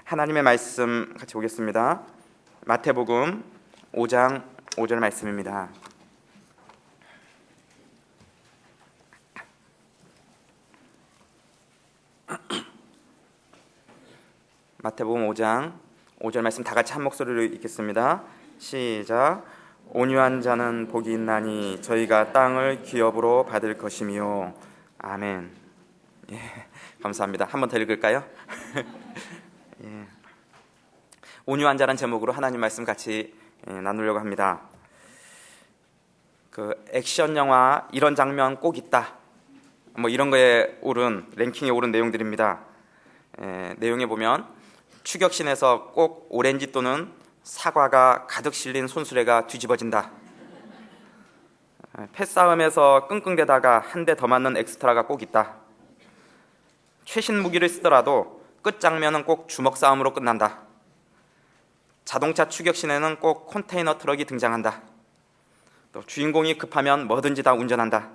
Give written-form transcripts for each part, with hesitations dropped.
하나님의 말씀 같이 보겠습니다. 마태복음 5장 5절 말씀입니다. 마태복음 5장 5절 말씀 다 같이 한 목소리로 읽겠습니다. 시작. 온유한 자는 복이 있나니 저희가 땅을 기업으로 받을 것이며. 아멘. 예, 감사합니다. 한 번 더 읽을까요? 예. 온유한 자란 제목으로 하나님 말씀 같이 나누려고 합니다. 액션 영화 이런 장면 꼭 있다, 이런 거에 오른 랭킹에 오른 내용들입니다. 내용에 보면 추격신에서 꼭 오렌지 또는 사과가 가득 실린 손수레가 뒤집어진다. 패싸움에서 끙끙대다가 한 대 더 맞는 엑스트라가 꼭 있다. 최신 무기를 쓰더라도 끝장면은 꼭 주먹 싸움으로 끝난다. 자동차 추격신에는 꼭 컨테이너 트럭이 등장한다. 또 주인공이 급하면 뭐든지 다 운전한다.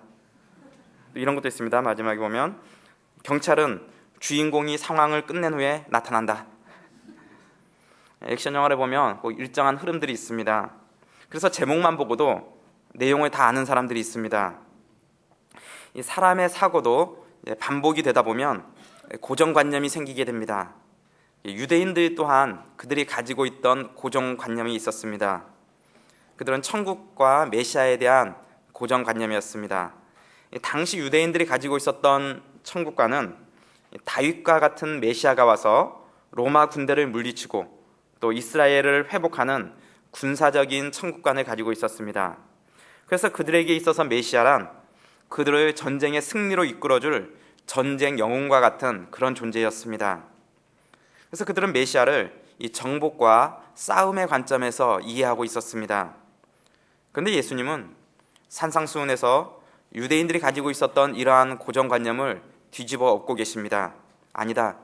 이런 것도 있습니다. 마지막에 보면 경찰은 주인공이 상황을 끝낸 후에 나타난다. 액션 영화를 보면 꼭 일정한 흐름들이 있습니다. 그래서 제목만 보고도 내용을 다 아는 사람들이 있습니다. 이 사람의 사고도 반복이 되다 보면 고정관념이 생기게 됩니다. 유대인들 또한 그들이 가지고 있던 고정관념이 있었습니다. 그들은 천국과 메시아에 대한 고정관념이었습니다. 당시 유대인들이 가지고 있었던 천국과는 다윗과 같은 메시아가 와서 로마 군대를 물리치고 또 이스라엘을 회복하는 군사적인 천국관을 가지고 있었습니다. 그래서 그들에게 있어서 메시아란 그들을 전쟁의 승리로 이끌어줄 전쟁 영웅과 같은 그런 존재였습니다. 그래서 그들은 메시아를 이 정복과 싸움의 관점에서 이해하고 있었습니다. 그런데 예수님은 산상수훈에서 유대인들이 가지고 있었던 이러한 고정관념을 뒤집어 엎고 계십니다. 아니다.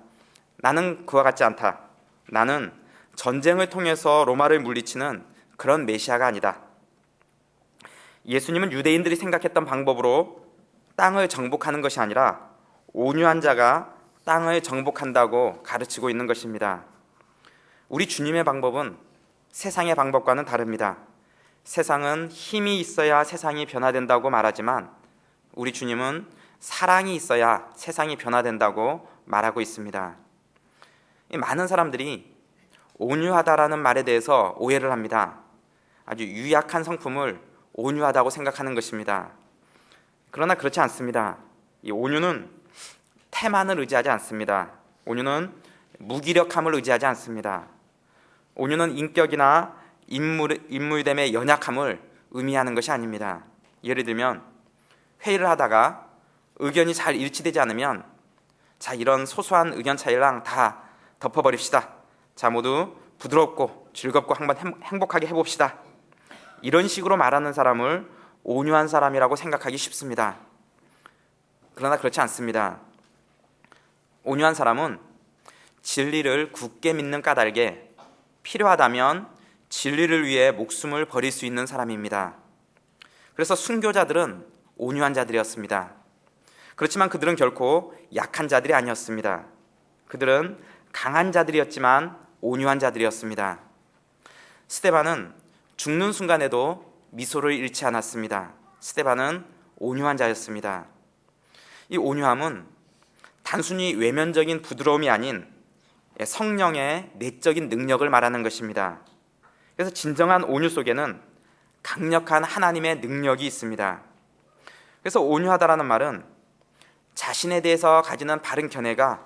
나는 그와 같지 않다. 나는 전쟁을 통해서 로마를 물리치는 그런 메시아가 아니다. 예수님은 유대인들이 생각했던 방법으로 땅을 정복하는 것이 아니라 온유한 자가 땅을 정복한다고 가르치고 있는 것입니다. 우리 주님의 방법은 세상의 방법과는 다릅니다. 세상은 힘이 있어야 세상이 변화된다고 말하지만 우리 주님은 사랑이 있어야 세상이 변화된다고 말하고 있습니다. 많은 사람들이 온유하다라는 말에 대해서 오해를 합니다. 아주 유약한 성품을 온유하다고 생각하는 것입니다. 그러나 그렇지 않습니다. 이 온유는 태만을 의지하지 않습니다. 온유는 무기력함을 의지하지 않습니다. 온유는 인격이나 인물됨의 연약함을 의미하는 것이 아닙니다. 예를 들면 회의를 하다가 의견이 잘 일치되지 않으면 자, 이런 소소한 의견 차이랑 다 덮어버립시다. 자, 모두 부드럽고 즐겁고 한번 행복하게 해봅시다. 이런 식으로 말하는 사람을 온유한 사람이라고 생각하기 쉽습니다. 그러나 그렇지 않습니다. 온유한 사람은 진리를 굳게 믿는 까닭에 필요하다면 진리를 위해 목숨을 버릴 수 있는 사람입니다. 그래서 순교자들은 온유한 자들이었습니다. 그렇지만 그들은 결코 약한 자들이 아니었습니다. 그들은 강한 자들이었지만 온유한 자들이었습니다. 스데반은 죽는 순간에도 미소를 잃지 않았습니다. 스데반은 온유한 자였습니다. 이 온유함은 단순히 외면적인 부드러움이 아닌 성령의 내적인 능력을 말하는 것입니다. 그래서 진정한 온유 속에는 강력한 하나님의 능력이 있습니다. 그래서 온유하다라는 말은 자신에 대해서 가지는 바른 견해가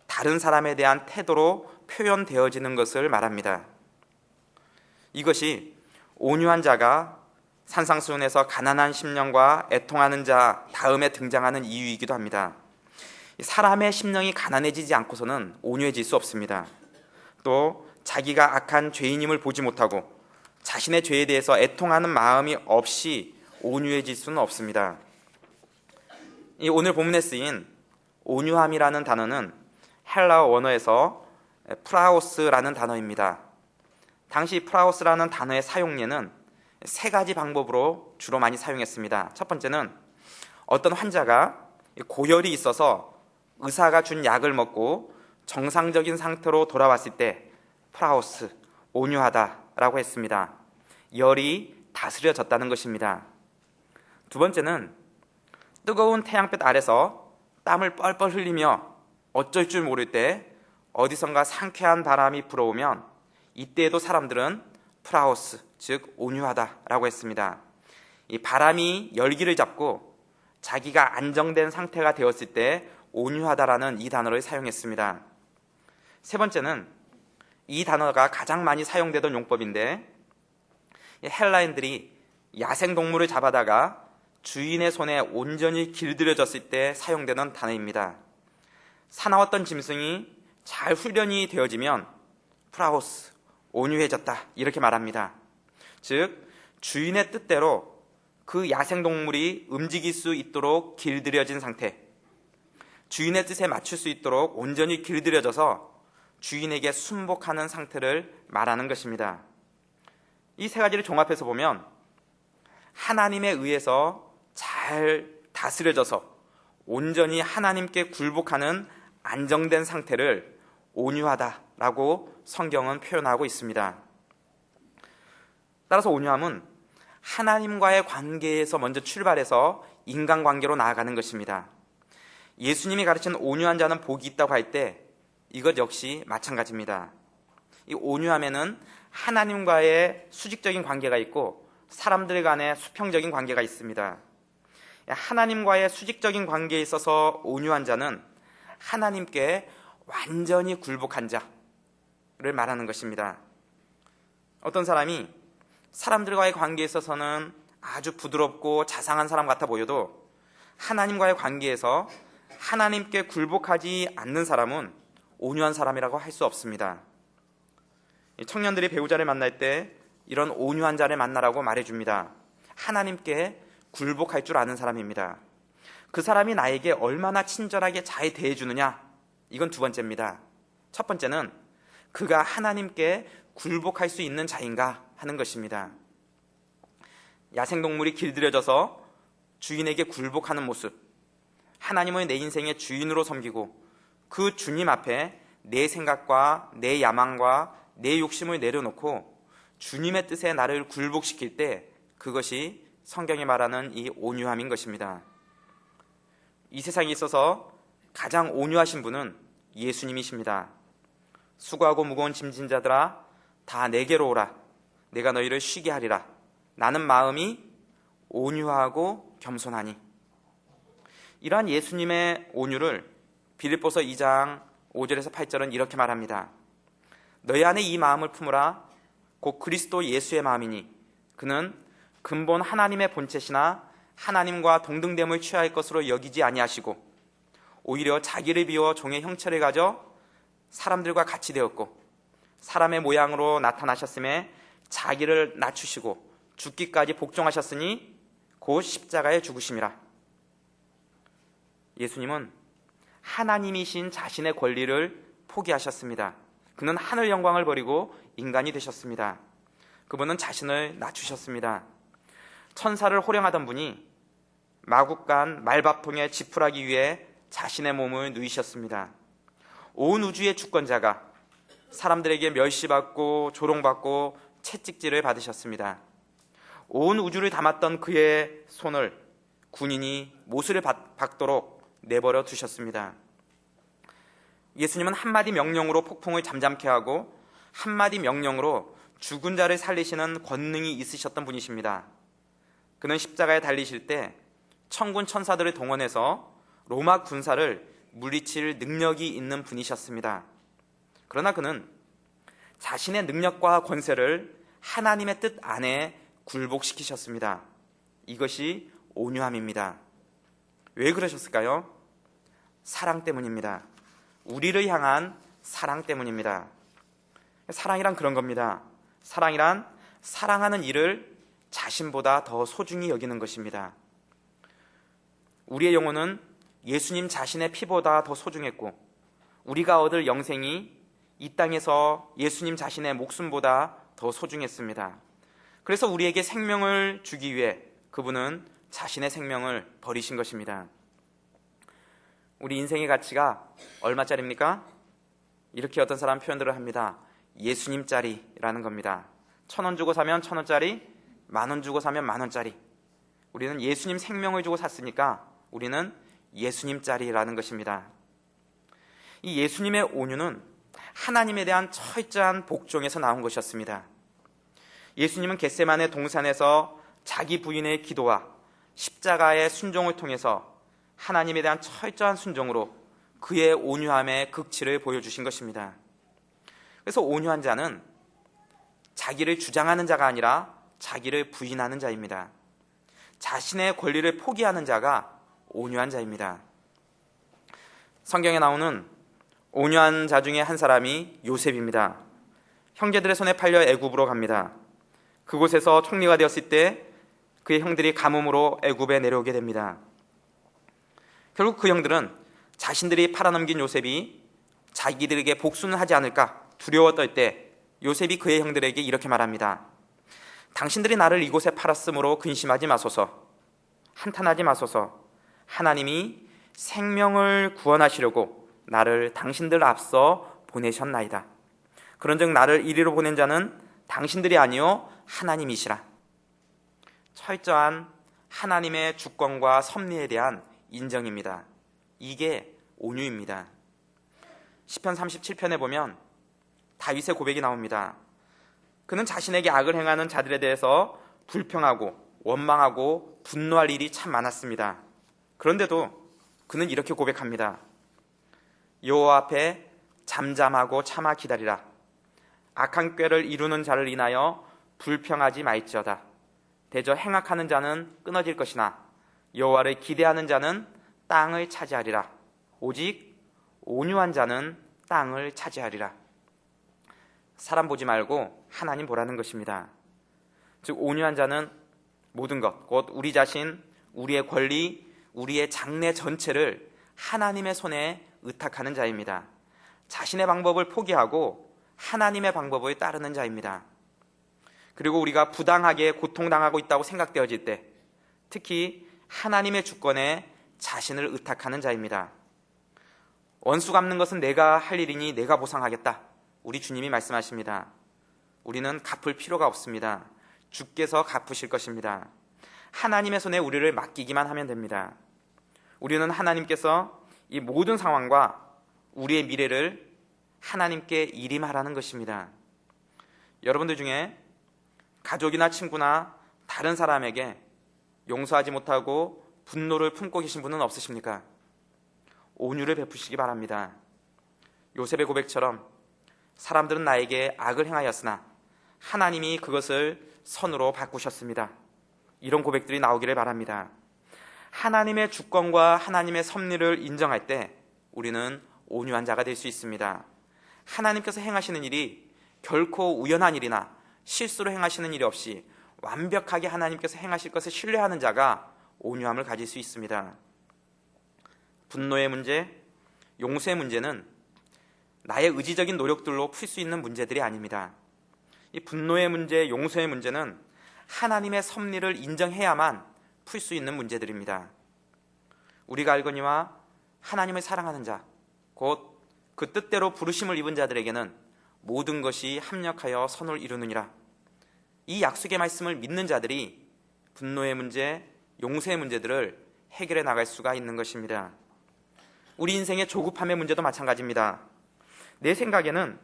다른 사람에 대한 태도로 표현되어지는 것을 말합니다. 이것이 온유한 자가 산상수훈에서 가난한 심령과 애통하는 자 다음에 등장하는 이유이기도 합니다. 사람의 심령이 가난해지지 않고서는 온유해질 수 없습니다. 또 자기가 악한 죄인임을 보지 못하고 자신의 죄에 대해서 애통하는 마음이 없이 온유해질 수는 없습니다. 이 오늘 본문에 쓰인 온유함이라는 단어는 헬라어 원어에서 프라오스라는 단어입니다. 당시 프라오스라는 단어의 사용례는 세 가지 방법으로 주로 많이 사용했습니다. 첫 번째는 어떤 환자가 고열이 있어서 의사가 준 약을 먹고 정상적인 상태로 돌아왔을 때 프라우스, 온유하다라고 했습니다. 열이 다스려졌다는 것입니다. 두 번째는 뜨거운 태양볕 아래서 땀을 뻘뻘 흘리며 어쩔 줄 모를 때 어디선가 상쾌한 바람이 불어오면 이때에도 사람들은 프라우스, 즉 온유하다라고 했습니다. 이 바람이 열기를 잡고 자기가 안정된 상태가 되었을 때 온유하다라는 이 단어를 사용했습니다. 세 번째는 이 단어가 가장 많이 사용되던 용법인데, 헬라인들이 야생동물을 잡아다가 주인의 손에 온전히 길들여졌을 때 사용되는 단어입니다. 사나웠던 짐승이 잘 훈련이 되어지면 프라우스, 온유해졌다 이렇게 말합니다. 즉 주인의 뜻대로 그 야생동물이 움직일 수 있도록 길들여진 상태, 주인의 뜻에 맞출 수 있도록 온전히 길들여져서 주인에게 순복하는 상태를 말하는 것입니다. 이 세 가지를 종합해서 보면 하나님에 의해서 잘 다스려져서 온전히 하나님께 굴복하는 안정된 상태를 온유하다라고 성경은 표현하고 있습니다. 따라서 온유함은 하나님과의 관계에서 먼저 출발해서 인간관계로 나아가는 것입니다. 예수님이 가르친 온유한 자는 복이 있다고 할 때 이것 역시 마찬가지입니다. 이 온유함에는 하나님과의 수직적인 관계가 있고 사람들 간의 수평적인 관계가 있습니다. 하나님과의 수직적인 관계에 있어서 온유한 자는 하나님께 완전히 굴복한 자를 말하는 것입니다. 어떤 사람이 사람들과의 관계에 있어서는 아주 부드럽고 자상한 사람 같아 보여도 하나님과의 관계에서 하나님께 굴복하지 않는 사람은 온유한 사람이라고 할 수 없습니다. 청년들이 배우자를 만날 때 이런 온유한 자를 만나라고 말해줍니다. 하나님께 굴복할 줄 아는 사람입니다. 그 사람이 나에게 얼마나 친절하게 잘 대해주느냐, 이건 두 번째입니다. 첫 번째는 그가 하나님께 굴복할 수 있는 자인가 하는 것입니다. 야생동물이 길들여져서 주인에게 굴복하는 모습, 하나님을 내 인생의 주인으로 섬기고 그 주님 앞에 내 생각과 내 야망과 내 욕심을 내려놓고 주님의 뜻에 나를 굴복시킬 때 그것이 성경이 말하는 이 온유함인 것입니다. 이 세상에 있어서 가장 온유하신 분은 예수님이십니다. 수고하고 무거운 짐진 자들아 다 내게로 오라. 내가 너희를 쉬게 하리라. 나는 마음이 온유하고 겸손하니. 이러한 예수님의 온유를 빌립보서 2장 5절에서 8절은 이렇게 말합니다. 너희 안에 이 마음을 품으라. 곧 그리스도 예수의 마음이니 그는 근본 하나님의 본체시나 하나님과 동등됨을 취할 것으로 여기지 아니하시고 오히려 자기를 비워 종의 형체를 가져 사람들과 같이 되었고 사람의 모양으로 나타나셨음에 자기를 낮추시고 죽기까지 복종하셨으니 곧 십자가에 죽으심이라. 예수님은 하나님이신 자신의 권리를 포기하셨습니다. 그는 하늘 영광을 버리고 인간이 되셨습니다. 그분은 자신을 낮추셨습니다. 천사를 호령하던 분이 마국간 말밥통에 지푸라기 위해 자신의 몸을 누이셨습니다. 온 우주의 주권자가 사람들에게 멸시받고 조롱받고 채찍질을 받으셨습니다. 온 우주를 담았던 그의 손을 군인이 못을 박도록 내버려 두셨습니다. 예수님은 한마디 명령으로 폭풍을 잠잠케 하고 한마디 명령으로 죽은 자를 살리시는 권능이 있으셨던 분이십니다. 그는 십자가에 달리실 때 천군 천사들을 동원해서 로마 군사를 물리칠 능력이 있는 분이셨습니다. 그러나 그는 자신의 능력과 권세를 하나님의 뜻 안에 굴복시키셨습니다. 이것이 온유함입니다. 왜 그러셨을까요? 사랑 때문입니다. 우리를 향한 사랑 때문입니다. 사랑이란 그런 겁니다. 사랑이란 사랑하는 이를 자신보다 더 소중히 여기는 것입니다. 우리의 영혼은 예수님 자신의 피보다 더 소중했고 우리가 얻을 영생이 이 땅에서 예수님 자신의 목숨보다 더 소중했습니다. 그래서 우리에게 생명을 주기 위해 그분은 자신의 생명을 버리신 것입니다. 우리 인생의 가치가 얼마짜리입니까? 이렇게 어떤 사람 표현들을 합니다. 예수님짜리라는 겁니다. 1,000원 주고 사면 1,000원짜리, 10,000원 주고 사면 10,000원짜리. 우리는 예수님 생명을 주고 샀으니까 우리는 예수님짜리라는 것입니다. 이 예수님의 온유는 하나님에 대한 철저한 복종에서 나온 것이었습니다. 예수님은 겟세마네 동산에서 자기 부인의 기도와 십자가의 순종을 통해서 하나님에 대한 철저한 순종으로 그의 온유함의 극치를 보여주신 것입니다. 그래서 온유한 자는 자기를 주장하는 자가 아니라 자기를 부인하는 자입니다. 자신의 권리를 포기하는 자가 온유한 자입니다. 성경에 나오는 온유한 자 중에 한 사람이 요셉입니다. 형제들의 손에 팔려 애굽으로 갑니다. 그곳에서 총리가 되었을 때 그의 형들이 가뭄으로 애굽에 내려오게 됩니다. 결국 그 형들은 자신들이 팔아넘긴 요셉이 자기들에게 복수는 하지 않을까 두려워 떨 때 요셉이 그의 형들에게 이렇게 말합니다. 당신들이 나를 이곳에 팔았으므로 근심하지 마소서. 한탄하지 마소서. 하나님이 생명을 구원하시려고 나를 당신들 앞서 보내셨나이다. 그런즉 나를 이리로 보낸 자는 당신들이 아니요 하나님이시라. 철저한 하나님의 주권과 섭리에 대한 인정입니다. 이게 온유입니다. 시편 37편에 보면 다윗의 고백이 나옵니다. 그는 자신에게 악을 행하는 자들에 대해서 불평하고 원망하고 분노할 일이 참 많았습니다. 그런데도 그는 이렇게 고백합니다. 여호와 앞에 잠잠하고 참아 기다리라. 악한 꾀를 이루는 자를 인하여 불평하지 말지어다. 대저 행악하는 자는 끊어질 것이나 여호와를 기대하는 자는 땅을 차지하리라. 오직 온유한 자는 땅을 차지하리라. 사람 보지 말고 하나님 보라는 것입니다. 즉 온유한 자는 모든 것, 곧 우리 자신, 우리의 권리, 우리의 장래 전체를 하나님의 손에 의탁하는 자입니다. 자신의 방법을 포기하고 하나님의 방법을 따르는 자입니다. 그리고 우리가 부당하게 고통당하고 있다고 생각되어질 때 특히 하나님의 주권에 자신을 의탁하는 자입니다. 원수 갚는 것은 내가 할 일이니 내가 보상하겠다. 우리 주님이 말씀하십니다. 우리는 갚을 필요가 없습니다. 주께서 갚으실 것입니다. 하나님의 손에 우리를 맡기기만 하면 됩니다. 우리는 하나님께서 이 모든 상황과 우리의 미래를 하나님께 일임하라는 것입니다. 여러분들 중에 가족이나 친구나 다른 사람에게 용서하지 못하고 분노를 품고 계신 분은 없으십니까? 온유를 베푸시기 바랍니다. 요셉의 고백처럼 사람들은 나에게 악을 행하였으나 하나님이 그것을 선으로 바꾸셨습니다. 이런 고백들이 나오기를 바랍니다. 하나님의 주권과 하나님의 섭리를 인정할 때 우리는 온유한 자가 될 수 있습니다. 하나님께서 행하시는 일이 결코 우연한 일이나 실수로 행하시는 일이 없이 완벽하게 하나님께서 행하실 것을 신뢰하는 자가 온유함을 가질 수 있습니다. 분노의 문제, 용서의 문제는 나의 의지적인 노력들로 풀 수 있는 문제들이 아닙니다. 이 분노의 문제, 용서의 문제는 하나님의 섭리를 인정해야만 풀 수 있는 문제들입니다. 우리가 알거니와 하나님을 사랑하는 자, 곧 그 뜻대로 부르심을 입은 자들에게는 모든 것이 합력하여 선을 이루느니라. 이 약속의 말씀을 믿는 자들이 분노의 문제, 용서의 문제들을 해결해 나갈 수가 있는 것입니다. 우리 인생의 조급함의 문제도 마찬가지입니다. 내 생각에는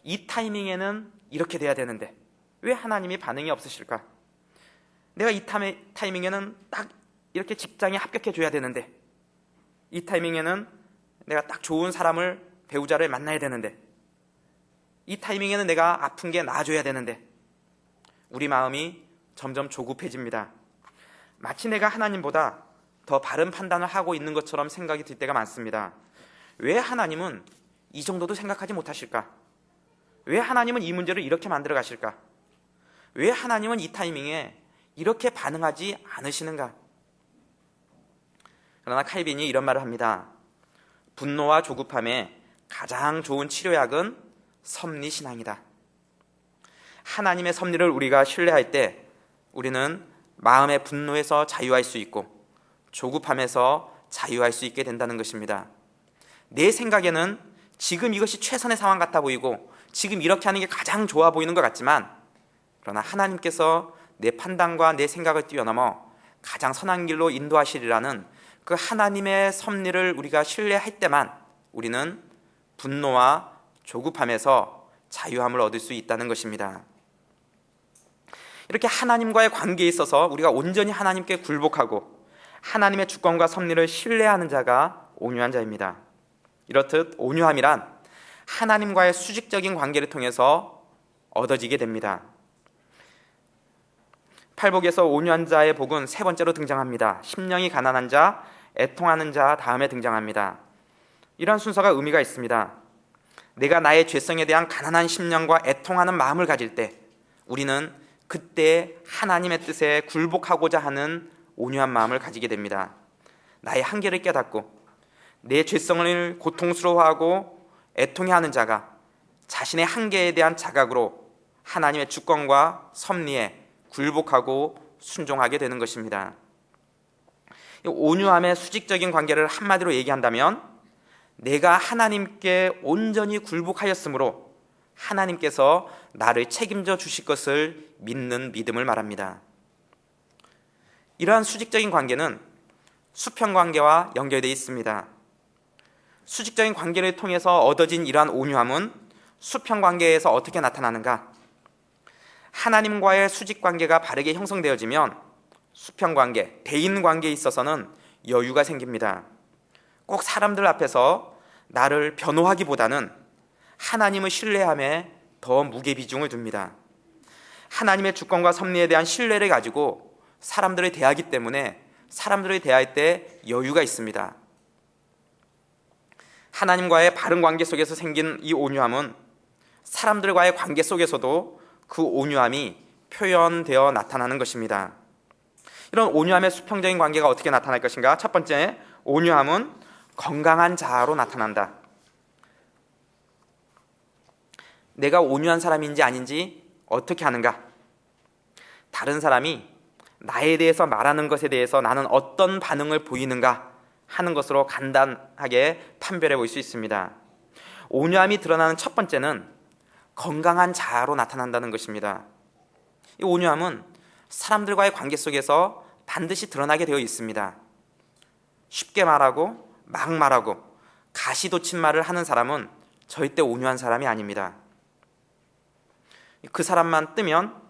이 타이밍에는 이렇게 돼야 되는데 왜 하나님이 반응이 없으실까? 내가 이 타이밍에는 딱 이렇게 직장에 합격해 줘야 되는데 이 타이밍에는 내가 딱 좋은 사람을, 배우자를 만나야 되는데 이 타이밍에는 내가 아픈 게 나아져야 되는데 우리 마음이 점점 조급해집니다. 마치 내가 하나님보다 더 바른 판단을 하고 있는 것처럼 생각이 들 때가 많습니다. 왜 하나님은 이 정도도 생각하지 못하실까? 왜 하나님은 이 문제를 이렇게 만들어 가실까? 왜 하나님은 이 타이밍에 이렇게 반응하지 않으시는가? 그러나 칼빈이 이런 말을 합니다. 분노와 조급함에 가장 좋은 치료약은 섭리신앙이다. 하나님의 섭리를 우리가 신뢰할 때 우리는 마음의 분노에서 자유할 수 있고 조급함에서 자유할 수 있게 된다는 것입니다. 내 생각에는 지금 이것이 최선의 상황 같아 보이고 지금 이렇게 하는 게 가장 좋아 보이는 것 같지만, 그러나 하나님께서 내 판단과 내 생각을 뛰어넘어 가장 선한 길로 인도하시리라는 그 하나님의 섭리를 우리가 신뢰할 때만 우리는 분노와 조급함에서 자유함을 얻을 수 있다는 것입니다. 이렇게 하나님과의 관계에 있어서 우리가 온전히 하나님께 굴복하고 하나님의 주권과 섭리를 신뢰하는 자가 온유한 자입니다. 이렇듯 온유함이란 하나님과의 수직적인 관계를 통해서 얻어지게 됩니다. 팔복에서 온유한 자의 복은 세 번째로 등장합니다. 심령이 가난한 자, 애통하는 자 다음에 등장합니다. 이런 순서가 의미가 있습니다. 내가 나의 죄성에 대한 가난한 심령과 애통하는 마음을 가질 때 우리는 그때 하나님의 뜻에 굴복하고자 하는 온유한 마음을 가지게 됩니다. 나의 한계를 깨닫고 내 죄성을 고통스러워하고 애통해하는 자가 자신의 한계에 대한 자각으로 하나님의 주권과 섭리에 굴복하고 순종하게 되는 것입니다. 온유함의 수직적인 관계를 한마디로 얘기한다면 내가 하나님께 온전히 굴복하였으므로 하나님께서 나를 책임져 주실 것을 믿는 믿음을 말합니다. 이러한 수직적인 관계는 수평 관계와 연결되어 있습니다. 수직적인 관계를 통해서 얻어진 이러한 온유함은 수평 관계에서 어떻게 나타나는가? 하나님과의 수직 관계가 바르게 형성되어지면 수평 관계, 대인 관계에 있어서는 여유가 생깁니다. 꼭 사람들 앞에서 나를 변호하기보다는 하나님을 신뢰함에 더 무게 비중을 둡니다. 하나님의 주권과 섭리에 대한 신뢰를 가지고 사람들을 대하기 때문에 사람들을 대할 때 여유가 있습니다. 하나님과의 바른 관계 속에서 생긴 이 온유함은 사람들과의 관계 속에서도 그 온유함이 표현되어 나타나는 것입니다. 이런 온유함의 수평적인 관계가 어떻게 나타날 것인가? 첫 번째, 온유함은 건강한 자아로 나타난다. 내가 온유한 사람인지 아닌지 어떻게 하는가? 다른 사람이 나에 대해서 말하는 것에 대해서 나는 어떤 반응을 보이는가 하는 것으로 간단하게 판별해 볼 수 있습니다. 온유함이 드러나는 첫 번째는 건강한 자아로 나타난다는 것입니다. 이 온유함은 사람들과의 관계 속에서 반드시 드러나게 되어 있습니다. 쉽게 말하고 막 말하고 가시돋친 말을 하는 사람은 절대 온유한 사람이 아닙니다. 그 사람만 뜨면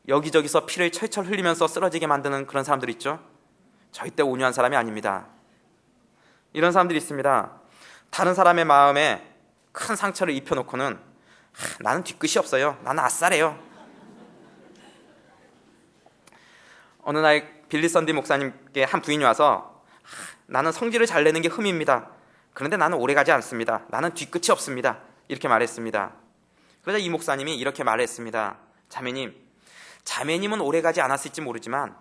여기저기서 피를 철철 흘리면서 쓰러지게 만드는 그런 사람들 있죠? 절대 온유한 사람이 아닙니다. 이런 사람들이 있습니다. 다른 사람의 마음에 큰 상처를 입혀놓고는 나는 뒤끝이 없어요. 나는 아싸래요. 어느 날 빌리 썬디 목사님께 한 부인이 와서 나는 성질을 잘 내는 게 흠입니다. 그런데 나는 오래가지 않습니다. 나는 뒤끝이 없습니다. 이렇게 말했습니다. 그러자 이 목사님이 이렇게 말했습니다. 자매님은 오래가지 않았을지 모르지만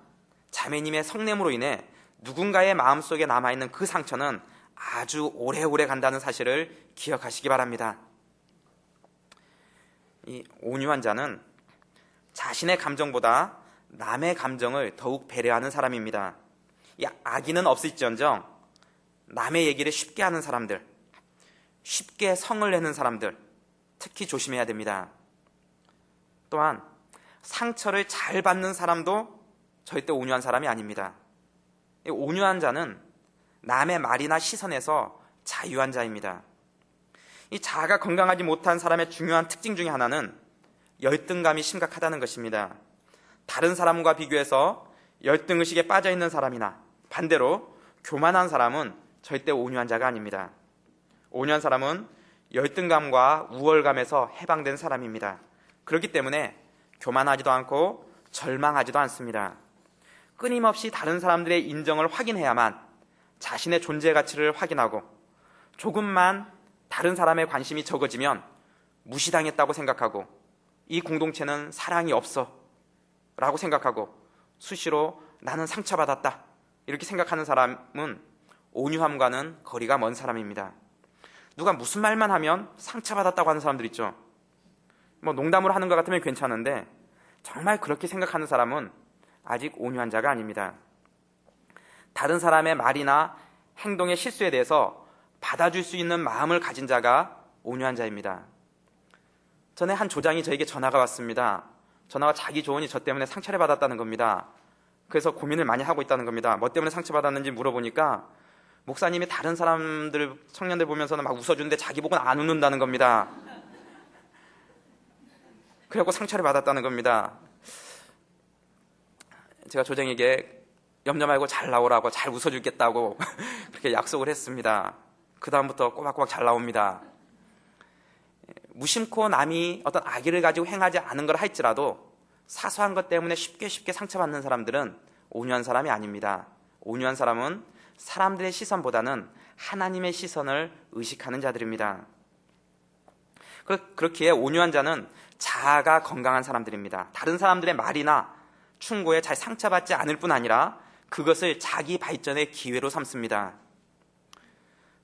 자매님의 성냄으로 인해 누군가의 마음속에 남아있는 그 상처는 아주 오래오래 간다는 사실을 기억하시기 바랍니다. 이 온유한 자는 자신의 감정보다 남의 감정을 더욱 배려하는 사람입니다. 이 악의는 없을지언정 남의 얘기를 쉽게 하는 사람들, 쉽게 성을 내는 사람들 특히 조심해야 됩니다. 또한 상처를 잘 받는 사람도 절대 온유한 사람이 아닙니다. 이 온유한 자는 남의 말이나 시선에서 자유한 자입니다. 이 자아가 건강하지 못한 사람의 중요한 특징 중에 하나는 열등감이 심각하다는 것입니다. 다른 사람과 비교해서 열등의식에 빠져있는 사람이나 반대로 교만한 사람은 절대 온유한 자가 아닙니다. 온유한 사람은 열등감과 우월감에서 해방된 사람입니다. 그렇기 때문에 교만하지도 않고 절망하지도 않습니다. 끊임없이 다른 사람들의 인정을 확인해야만 자신의 존재 가치를 확인하고 조금만 다른 사람의 관심이 적어지면 무시당했다고 생각하고 이 공동체는 사랑이 없어 라고 생각하고 수시로 나는 상처받았다 이렇게 생각하는 사람은 온유함과는 거리가 먼 사람입니다. 누가 무슨 말만 하면 상처받았다고 하는 사람들 있죠. 농담으로 하는 것 같으면 괜찮은데 정말 그렇게 생각하는 사람은 아직 온유한 자가 아닙니다. 다른 사람의 말이나 행동의 실수에 대해서 받아줄 수 있는 마음을 가진 자가 온유한 자입니다. 전에 한 조장이 저에게 전화가 왔습니다. 전화가 자기 조언이 저 때문에 상처를 받았다는 겁니다. 그래서 고민을 많이 하고 있다는 겁니다. 뭐 때문에 상처받았는지 물어보니까 목사님이 다른 사람들, 청년들 보면서는 막 웃어주는데 자기 보고는 안 웃는다는 겁니다. 그래갖고 상처를 받았다는 겁니다. 제가 조장에게 염려 말고 잘 나오라고, 잘 웃어주겠다고 그렇게 약속을 했습니다. 그 다음부터 꼬박꼬박 잘 나옵니다. 무심코 남이 어떤 악의를 가지고 행하지 않은 걸 할지라도 사소한 것 때문에 쉽게 상처받는 사람들은 온유한 사람이 아닙니다. 온유한 사람은 사람들의 시선보다는 하나님의 시선을 의식하는 자들입니다. 그렇기에 온유한 자는 자아가 건강한 사람들입니다. 다른 사람들의 말이나 충고에 잘 상처받지 않을 뿐 아니라 그것을 자기 발전의 기회로 삼습니다.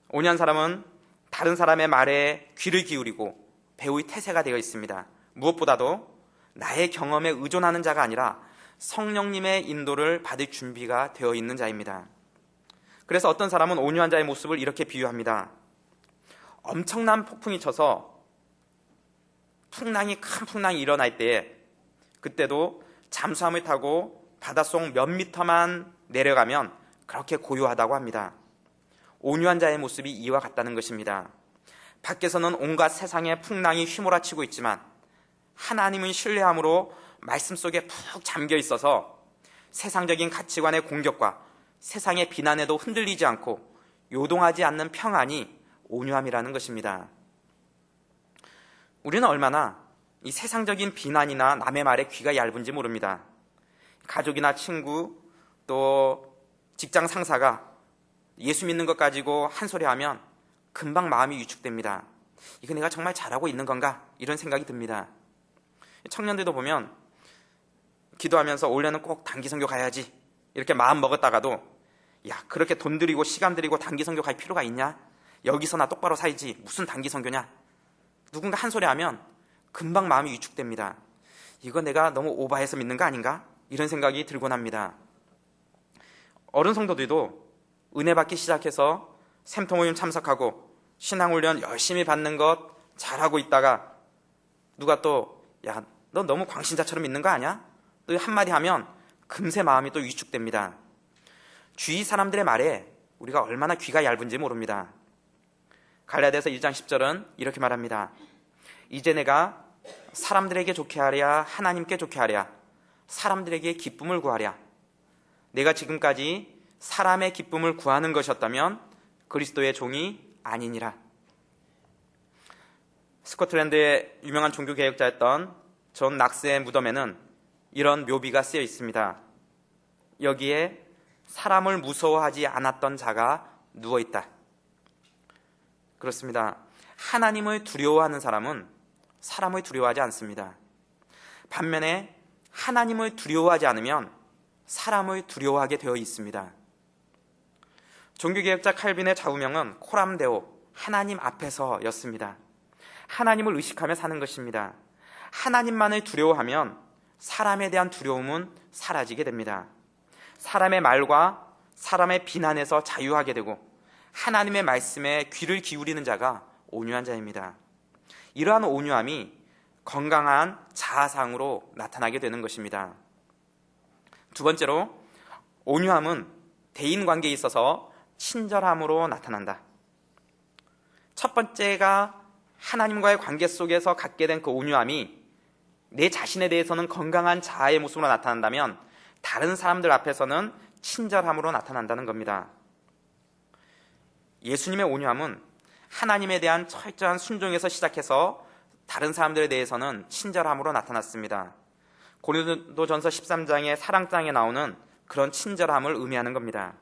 온유한 사람은 다른 사람의 말에 귀를 기울이고 배우의 태세가 되어 있습니다. 무엇보다도 나의 경험에 의존하는 자가 아니라 성령님의 인도를 받을 준비가 되어 있는 자입니다. 그래서 어떤 사람은 온유한 자의 모습을 이렇게 비유합니다. 엄청난 폭풍이 쳐서 큰 풍랑이 일어날 때에 그때도 잠수함을 타고 바닷속 몇 미터만 내려가면 그렇게 고요하다고 합니다. 온유한 자의 모습이 이와 같다는 것입니다. 밖에서는 온갖 세상의 풍랑이 휘몰아치고 있지만 하나님을 신뢰함으로 말씀 속에 푹 잠겨 있어서 세상적인 가치관의 공격과 세상의 비난에도 흔들리지 않고 요동하지 않는 평안이 온유함이라는 것입니다. 우리는 얼마나 이 세상적인 비난이나 남의 말에 귀가 얇은지 모릅니다. 가족이나 친구 또 직장 상사가 예수 믿는 것 가지고 한 소리 하면 금방 마음이 위축됩니다. 이거 내가 정말 잘하고 있는 건가? 이런 생각이 듭니다. 청년들도 보면 기도하면서 올해는 꼭 단기 선교 가야지 이렇게 마음 먹었다가도 야, 그렇게 돈 들이고 시간 들이고 단기 선교 갈 필요가 있냐? 여기서 나 똑바로 살지 무슨 단기 선교냐? 누군가 한 소리 하면 금방 마음이 위축됩니다. 이거 내가 너무 오바해서 믿는 거 아닌가? 이런 생각이 들곤 합니다. 어른 성도들도 은혜 받기 시작해서 샘통모임 참석하고 신앙훈련 열심히 받는 것 잘하고 있다가 누가 또 야, 너 너무 광신자처럼 믿는 거 아니야? 또 한마디 하면 금세 마음이 또 위축됩니다. 주위 사람들의 말에 우리가 얼마나 귀가 얇은지 모릅니다. 갈라디아서 1장 10절은 이렇게 말합니다. 이제 내가 사람들에게 좋게 하랴 하나님께 좋게 하랴 사람들에게 기쁨을 구하랴. 내가 지금까지 사람의 기쁨을 구하는 것이었다면 그리스도의 종이 아니니라. 스코틀랜드의 유명한 종교개혁자였던 존 낙스의 무덤에는 이런 묘비가 쓰여 있습니다. 여기에 사람을 무서워하지 않았던 자가 누워있다. 그렇습니다. 하나님을 두려워하는 사람은 사람을 두려워하지 않습니다. 반면에 하나님을 두려워하지 않으면 사람을 두려워하게 되어 있습니다. 종교개혁자 칼빈의 좌우명은 코람데오, 하나님 앞에서였습니다. 하나님을 의식하며 사는 것입니다. 하나님만을 두려워하면 사람에 대한 두려움은 사라지게 됩니다. 사람의 말과 사람의 비난에서 자유하게 되고 하나님의 말씀에 귀를 기울이는 자가 온유한 자입니다. 이러한 온유함이 건강한 자아상으로 나타나게 되는 것입니다. 두 번째로 온유함은 대인관계에 있어서 친절함으로 나타난다. 첫 번째가 하나님과의 관계 속에서 갖게 된 그 온유함이 내 자신에 대해서는 건강한 자아의 모습으로 나타난다면 다른 사람들 앞에서는 친절함으로 나타난다는 겁니다. 예수님의 온유함은 하나님에 대한 철저한 순종에서 시작해서 다른 사람들에 대해서는 친절함으로 나타났습니다. 고린도전서 13장의 사랑장에 나오는 그런 친절함을 의미하는 겁니다.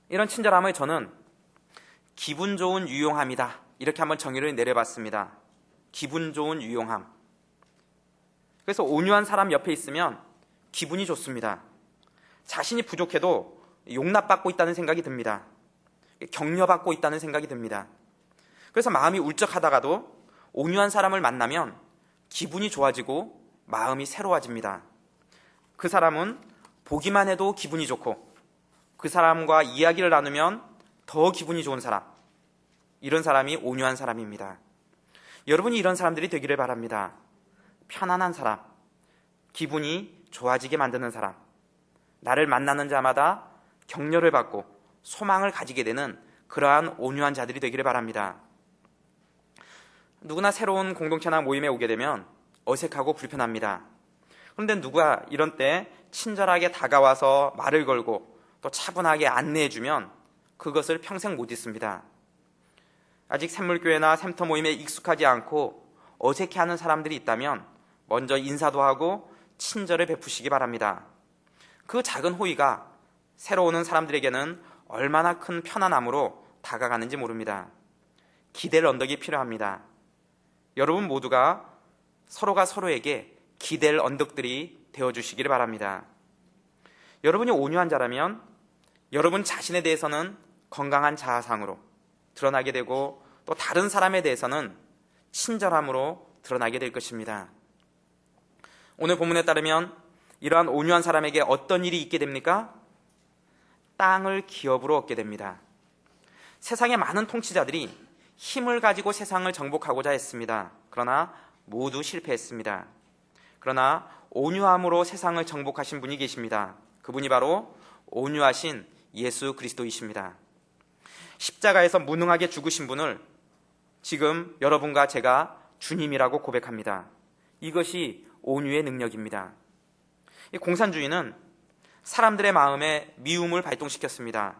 이런 친절함을 저는 기분 좋은 유용함이다. 이렇게 한번 정의를 내려봤습니다. 기분 좋은 유용함. 그래서 온유한 사람 옆에 있으면 기분이 좋습니다. 자신이 부족해도 용납받고 있다는 생각이 듭니다. 격려받고 있다는 생각이 듭니다. 그래서 마음이 울적하다가도 온유한 사람을 만나면 기분이 좋아지고 마음이 새로워집니다. 그 사람은 보기만 해도 기분이 좋고 그 사람과 이야기를 나누면 더 기분이 좋은 사람. 이런 사람이 온유한 사람입니다. 여러분이 이런 사람들이 되기를 바랍니다. 편안한 사람, 기분이 좋아지게 만드는 사람, 나를 만나는 자마다 격려를 받고 소망을 가지게 되는 그러한 온유한 자들이 되기를 바랍니다. 누구나 새로운 공동체나 모임에 오게 되면 어색하고 불편합니다. 그런데 누가 이런 때 친절하게 다가와서 말을 걸고 또 차분하게 안내해주면 그것을 평생 못 잊습니다. 아직 샘물교회나 샘터 모임에 익숙하지 않고 어색해하는 사람들이 있다면 먼저 인사도 하고 친절을 베푸시기 바랍니다. 그 작은 호의가 새로 오는 사람들에게는 얼마나 큰 편안함으로 다가가는지 모릅니다. 기댈 언덕이 필요합니다. 여러분 모두가 서로가 서로에게 기댈 언덕들이 되어주시기를 바랍니다. 여러분이 온유한 자라면 여러분 자신에 대해서는 건강한 자아상으로 드러나게 되고 또 다른 사람에 대해서는 친절함으로 드러나게 될 것입니다. 오늘 본문에 따르면 이러한 온유한 사람에게 어떤 일이 있게 됩니까? 땅을 기업으로 얻게 됩니다. 세상의 많은 통치자들이 힘을 가지고 세상을 정복하고자 했습니다. 그러나 모두 실패했습니다. 그러나 온유함으로 세상을 정복하신 분이 계십니다. 그분이 바로 온유하신 예수 그리스도이십니다. 십자가에서 무능하게 죽으신 분을 지금 여러분과 제가 주님이라고 고백합니다. 이것이 온유의 능력입니다. 이 공산주의는 사람들의 마음에 미움을 발동시켰습니다.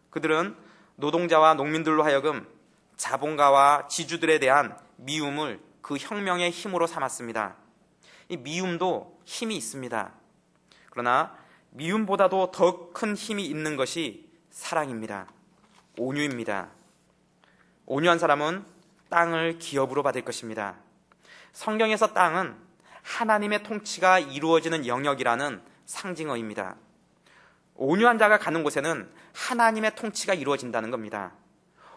그들은 노동자와 농민들로 하여금 자본가와 지주들에 대한 미움을 그 혁명의 힘으로 삼았습니다. 이 미움도 힘이 있습니다. 그러나 미움보다도 더 큰 힘이 있는 것이 사랑입니다. 온유입니다. 온유한 사람은 땅을 기업으로 받을 것입니다. 성경에서 땅은 하나님의 통치가 이루어지는 영역이라는 상징어입니다. 온유한 자가 가는 곳에는 하나님의 통치가 이루어진다는 겁니다.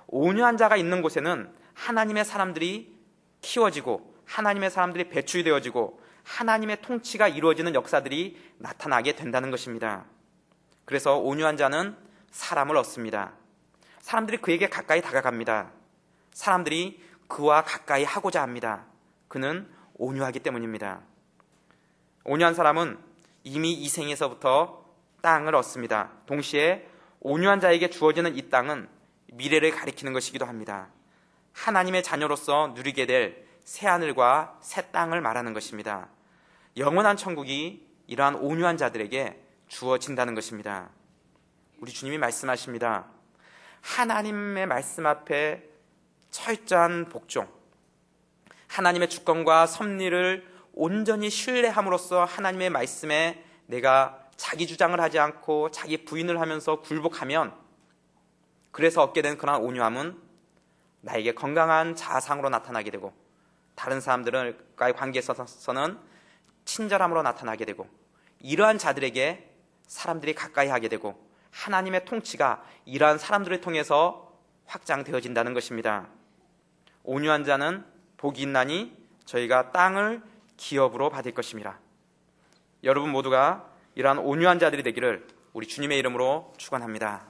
온유한 자가 있는 곳에는 하나님의 사람들이 키워지고 하나님의 사람들이 배출되어지고 하나님의 통치가 이루어지는 역사들이 나타나게 된다는 것입니다. 그래서 온유한 자는 사람을 얻습니다. 사람들이 그에게 가까이 다가갑니다. 사람들이 그와 가까이 하고자 합니다. 그는 온유하기 때문입니다. 온유한 사람은 이미 이 생에서부터 땅을 얻습니다. 동시에 온유한 자에게 주어지는 이 땅은 미래를 가리키는 것이기도 합니다. 하나님의 자녀로서 누리게 될 새하늘과 새 땅을 말하는 것입니다. 영원한 천국이 이러한 온유한 자들에게 주어진다는 것입니다. 우리 주님이 말씀하십니다. 하나님의 말씀 앞에 철저한 복종, 하나님의 주권과 섭리를 온전히 신뢰함으로써 하나님의 말씀에 내가 자기 주장을 하지 않고 자기 부인을 하면서 굴복하면, 그래서 얻게 된 그러한 온유함은 나에게 건강한 자아상으로 나타나게 되고 다른 사람들과의 관계에 있어서는 친절함으로 나타나게 되고, 이러한 자들에게 사람들이 가까이 하게 되고 하나님의 통치가 이러한 사람들을 통해서 확장되어진다는 것입니다. 온유한 자는 복이 있나니 저희가 땅을 기업으로 받을 것입니다. 여러분 모두가 이러한 온유한 자들이 되기를 우리 주님의 이름으로 축원합니다.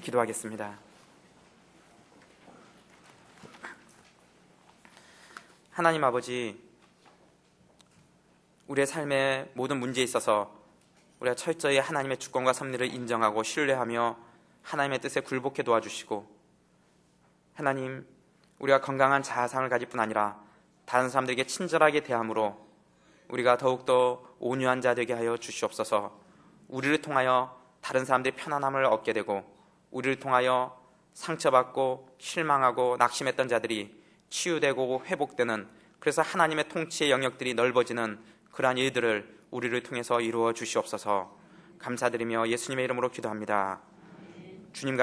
기도하겠습니다. 하나님 아버지, 우리의 삶의 모든 문제에 있어서 우리가 철저히 하나님의 주권과 섭리를 인정하고 신뢰하며 하나님의 뜻에 굴복해 도와주시고, 하나님, 우리가 건강한 자아상을 가질 뿐 아니라 다른 사람들에게 친절하게 대함으로 우리가 더욱더 온유한 자 되게 하여 주시옵소서. 우리를 통하여 다른 사람들이 편안함을 얻게 되고, 우리를 통하여 상처받고 실망하고 낙심했던 자들이 치유되고 회복되는, 그래서 하나님의 통치의 영역들이 넓어지는 그러한 일들을 우리를 통해서 이루어 주시옵소서. 감사드리며 예수님의 이름으로 기도합니다. 주님